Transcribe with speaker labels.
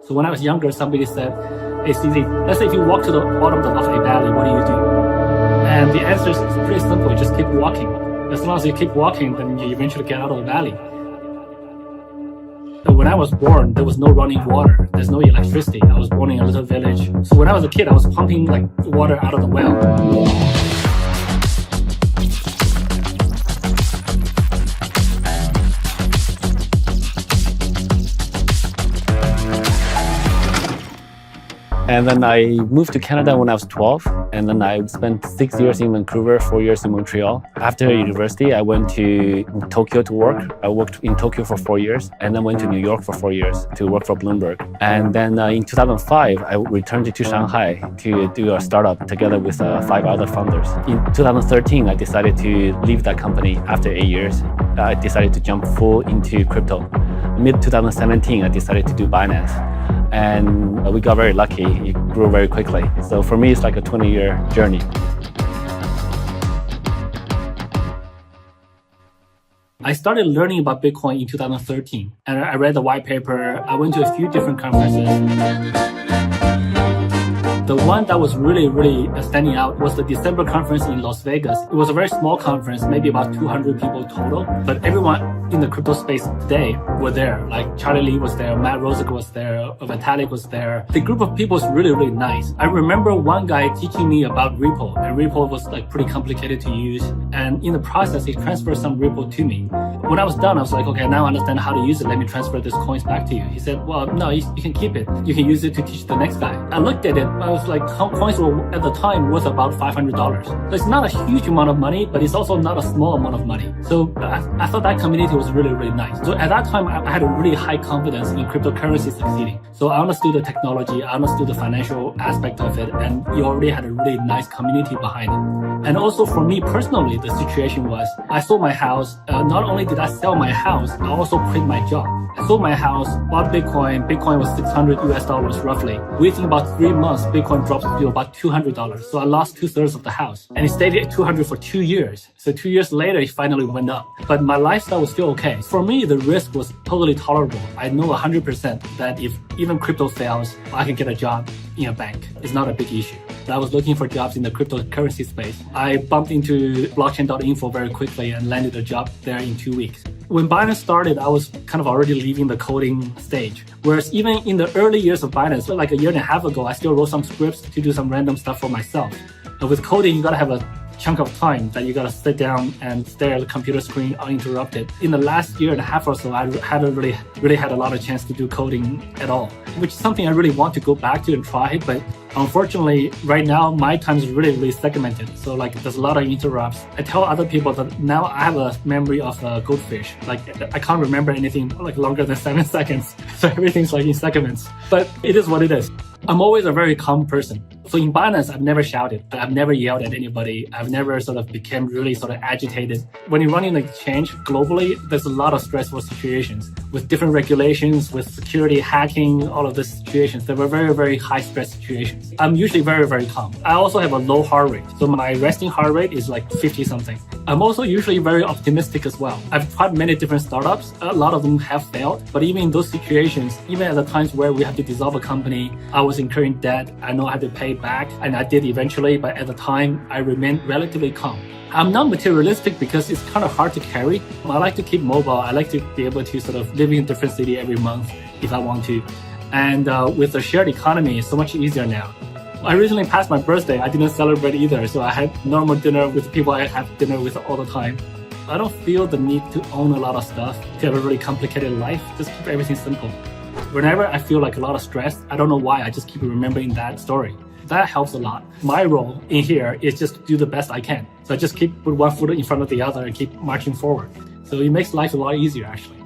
Speaker 1: So when I was younger, somebody said, hey, Stevie, let's say if you walk to the bottom of a valley, what do you do? And the answer is pretty simple. You just keep walking. As long as you keep walking, then you eventually get out of the valley. So when I was born, there was no running water. There's no electricity. I was born in a little village. So when I was a kid, I was pumping like water out of the well.
Speaker 2: And then I moved to Canada when I was 12. And then I spent 6 years in Vancouver, 4 years in Montreal. After university, I went to Tokyo to work. I worked in Tokyo for 4 years and then went to New York for 4 years to work for Bloomberg. And then in 2005, I returned to Shanghai to do a startup together with 5 other founders. In 2013, I decided to leave that company after 8 years. I decided to jump full into crypto. Mid-2017, I decided to do Binance. And we got very lucky. It grew very quickly. So for me, it's like a 20-year journey.
Speaker 1: I started learning about Bitcoin in 2013. And I read the white paper. I went to a few different conferences. The one that was really standing out was the December conference in Las Vegas. It was a very small conference, maybe about 200 people total. But everyone in the crypto space today were there. Like Charlie Lee was there, Matt Rosick was there, Vitalik was there. The group of people was really nice. I remember one guy teaching me about repo, and repo was like pretty complicated to use. And in the process, he transferred some repo to me. When I was done, I was like, okay, now I understand how to use it. Let me transfer these coins back to you. He said, well, no, you can keep it. You can use it to teach the next guy. I looked at it. I was like, coins were at the time worth about $500. So it's not a huge amount of money, but it's also not a small amount of money. So I thought that community was really nice. So at that time, I had a really high confidence in cryptocurrency succeeding. So I understood the technology, I understood the financial aspect of it, and you already had a really nice community behind it. And also for me personally, the situation was, I sold my house. Not only did I sell my house, I also quit my job. I sold my house, bought Bitcoin. Bitcoin was $600 roughly. Within about 3 months, Bitcoin dropped to about $200. So I lost 2/3 of the house. And it stayed at 200 for 2 years. So 2 years later, it finally went up. But my lifestyle was still okay. For me, the risk was totally tolerable. I know 100% that if even crypto fails, I can get a job in a bank. It's not a big issue. I was looking for jobs in the cryptocurrency space. I bumped into blockchain.info very quickly and landed a job there in 2 weeks. When Binance started, I was kind of already leaving the coding stage. Whereas even in the early years of Binance, like a year and a half ago, I still wrote some scripts to do some random stuff for myself. And with coding, you gotta have a chunk of time that you gotta sit down and stare at the computer screen uninterrupted. In the last year and a half or so, I haven't really had a lot of chance to do coding at all, which is something I really want to go back to and try. But unfortunately, right now, my time is really segmented. So like there's a lot of interrupts. I tell other people that now I have a memory of a goldfish. Like I can't remember anything like longer than 7 seconds. So everything's like in segments. But it is what it is. I'm always a very calm person. So in Binance, I've never shouted. I've never yelled at anybody. I've never sort of became really sort of agitated. When you're running an exchange globally, there's a lot of stressful situations with different regulations, with security, hacking, all of these situations. They were very high stress situations. I'm usually very calm. I also have a low heart rate. So my resting heart rate is like 50 something. I'm also usually very optimistic as well. I've tried many different startups. A lot of them have failed. But even in those situations, even at the times where we have to dissolve a company, I was incurring debt. I know I had to pay back, and I did eventually, but at the time, I remained relatively calm. I'm not materialistic because it's kind of hard to carry. I like to keep mobile. I like to be able to sort of live in a different city every month if I want to. And with the shared economy, it's so much easier now. I recently passed my birthday. I didn't celebrate either, so I had normal dinner with people I have dinner with all the time. I don't feel the need to own a lot of stuff, to have a really complicated life. Just keep everything simple. Whenever I feel like a lot of stress, I don't know why, I just keep remembering that story. That helps a lot. My role in here is just to do the best I can. So I just keep put one foot in front of the other and keep marching forward. So it makes life a lot easier, actually.